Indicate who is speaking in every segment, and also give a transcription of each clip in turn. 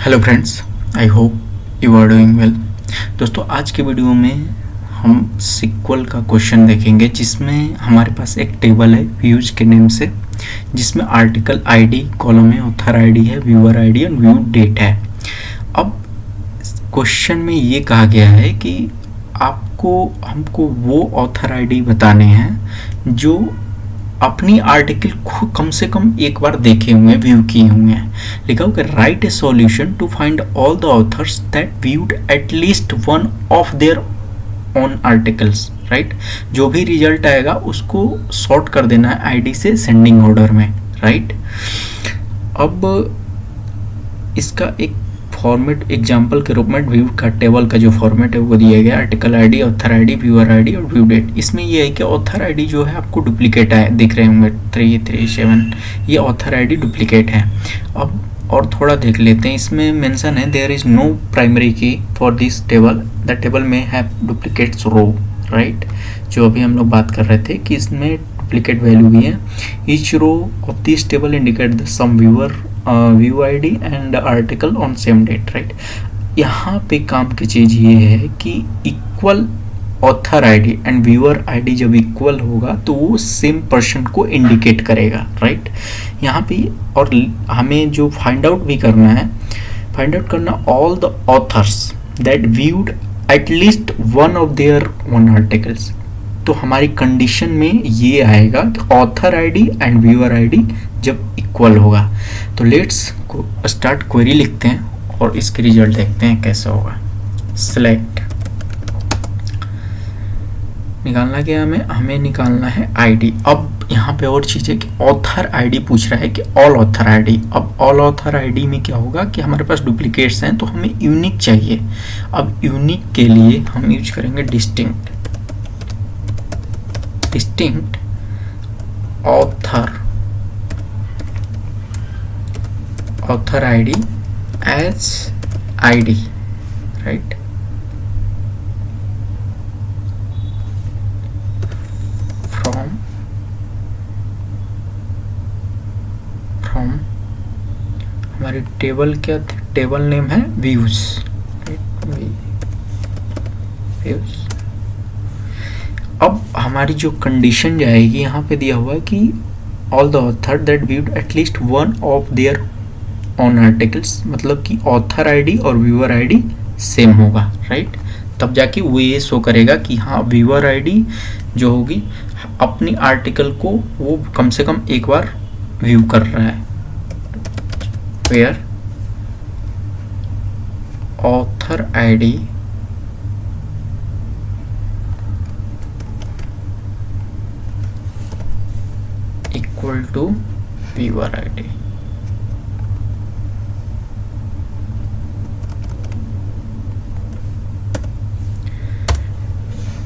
Speaker 1: Hello friends, I hope you are doing well. दोस्तों, आज के वीडियो में हम सिक्वल का क्वेश्चन देखेंगे जिसमें हमारे पास एक टेबल है व्यूज के नेम से, जिसमें आर्टिकल आईडी कॉलम है, ऑथर आईडी है, व्यूअर आईडी और व्यू डेट है। अब क्वेश्चन में ये कहा गया है कि हमको वो ऑथर आईडी बताने हैं जो अपनी आर्टिकल कम से कम एक बार देखे हुए, व्यू किए हुए हैं। लिखा होगा write a solution to find all the authors that viewed at least one of their own articles. Right, जो भी रिजल्ट आएगा उसको सॉर्ट कर देना है आईडी से सेंडिंग ऑर्डर में। राइट, अब इसका एक फॉर्मेट एग्जाम्पल के रूप में व्यू का टेबल का जो फॉर्मेट है वो दिया गया, article ID, author ID, viewer ID और व्यू डेट। इसमें ये है कि ऑथर आईडी जो है आपको डुप्लीकेट है, दिख रहे होंगे 337, ये ऑथर आईडी डुप्लीकेट है। अब और थोड़ा देख लेते हैं, इसमें मेंशन है देयर इज नो प्राइमरी की for this table, the table में हैव डुप्लीकेट्स रो। राइट, जो अभी हम लोग बात कर रहे थे कि इसमें डुप्लीकेट वैल्यू भी है। Each row of this table indicate the some viewer view ID and article on same date. Right, यहाँ पे काम की चीज़ ये है कि equal author ID and viewer ID जब इक्वल होगा तो वो सेम पर्सन को इंडिकेट करेगा। राइट, यहाँ पे और हमें जो फाइंड आउट भी करना है, फाइंड आउट करना all the authors that viewed at least one of there one articles. तो हमारी कंडीशन में ये आएगा कि author ID and viewer ID जब इक्वल होगा। तो लेट्स स्टार्ट क्वेरी लिखते हैं और इसके रिजल्ट देखते हैं कैसा होगा। सिलेक्ट, निकालना क्या हमें निकालना है आईडी। अब यहाँ पे और चीज़ है कि ऑथर आईडी पूछ रहा है कि ऑल ऑथर आईडी। अब ऑल ऑथर आईडी में क्या होगा कि हमारे पास डुप्लीकेट्स हैं तो हमें यूनिक चाहिए। अब यूनिक के लिए हम यूज करेंगे distinct author ID as ID. Right, from हमारी टेबल क्या थी, टेबल नेम है व्यूज। व्यूज। अब हमारी जो कंडीशन जाएगी, यहाँ पे दिया हुआ है कि all the author that viewed at least one of their own articles, मतलब कि ऑथर आईडी और व्यूअर आईडी सेम होगा। राइट, तब जाके वो ये शो करेगा कि हाँ व्यूअर आईडी जो होगी अपनी आर्टिकल को वो कम से कम एक बार व्यू कर रहा है। Where author ID equal to viewer ID.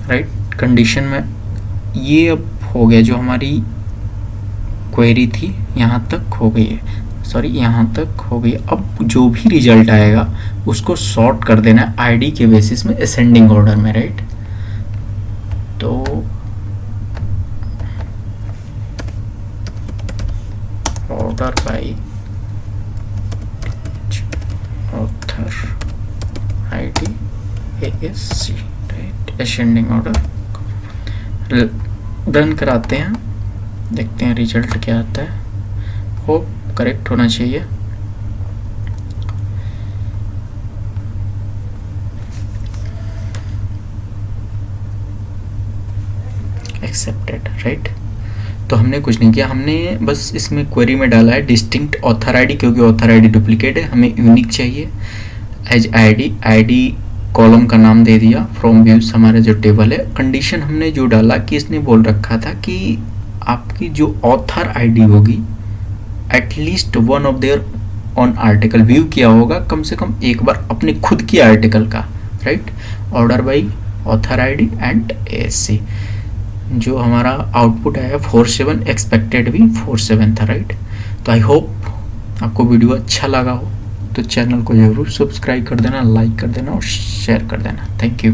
Speaker 1: Right, condition में ये अब हो गया, जो हमारी क्वेरी थी यहाँ तक हो गई है, सॉरी यहाँ तक हो गई। अब जो भी रिजल्ट आएगा उसको सॉर्ट कर देना है आईडी के बेसिस में असेंडिंग ऑर्डर में। राइट, तो order by author ID ASC। Right, ascending order done कराते हैं, देखते हैं रिजल्ट क्या आता है। होप करेक्ट होना चाहिए। एक्सेप्टेड। राइट, तो हमने कुछ नहीं किया, हमने बस इसमें क्वेरी में डाला है डिस्टिंक्ट ऑथर आईडी, क्योंकि ऑथर आईडी डुप्लीकेट है, हमें यूनिक चाहिए। एज आईडी कॉलम का नाम दे दिया, फ्रॉम व्यूज हमारा जो टेबल है। कंडीशन हमने जो डाला कि इसने बोल रखा था कि आपकी जो ऑथर आईडी होगी at least one of their on article, view किया होगा कम से कम एक बार अपने खुद की आर्टिकल का। Right, order by author ID and ASC। जो हमारा आउटपुट आया 47, एक्सपेक्टेड भी 47 था। राइट, तो आई होप आपको वीडियो अच्छा लगा हो तो चैनल को जरूर सब्सक्राइब कर देना, लाइक कर देना और शेयर कर देना। Thank you.